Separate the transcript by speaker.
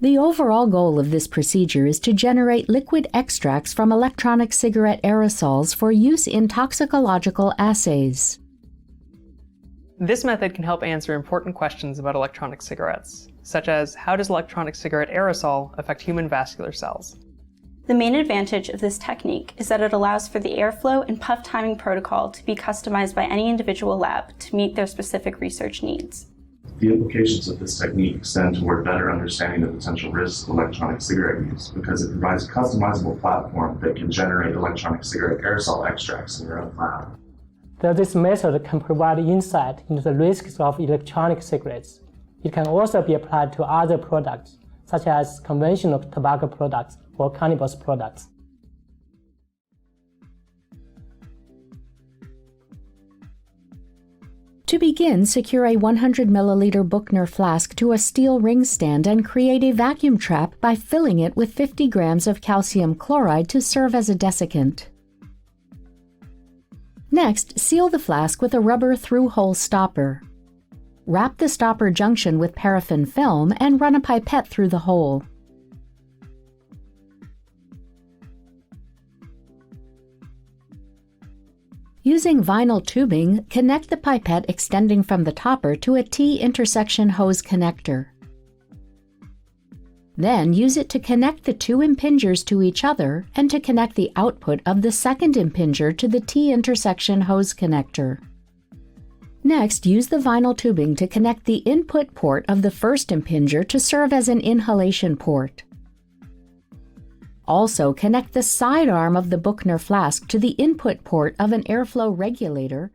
Speaker 1: The overall goal of this procedure is to generate liquid extracts from electronic cigarette aerosols for use in toxicological assays.
Speaker 2: This method can help answer important questions about electronic cigarettes, such as how does electronic cigarette aerosol affect human vascular cells?
Speaker 3: The main advantage of this technique is that it allows for the airflow and puff timing protocol to be customized by any individual lab to meet their specific research needs.
Speaker 4: The implications of this technique extend toward better understanding the potential risks of electronic cigarette use because it provides a customizable platform that can generate electronic cigarette aerosol extracts in your own lab.
Speaker 5: This method can provide insight into the risks of electronic cigarettes. It can also be applied to other products, such as conventional tobacco products or cannabis products.
Speaker 1: To begin, secure a 100 milliliter Buchner flask to a steel ring stand and create a vacuum trap by filling it with 50 grams of calcium chloride to serve as a desiccant. Next, seal the flask with a rubber through-hole stopper. Wrap the stopper junction with paraffin film and run a pipette through the hole. Using vinyl tubing, connect the pipette extending from the topper to a T-intersection hose connector. Then use it to connect the two impingers to each other and to connect the output of the second impinger to the T-intersection hose connector. Next, use the vinyl tubing to connect the input port of the first impinger to serve as an inhalation port. Also, connect the side arm of the Buchner flask to the input port of an airflow regulator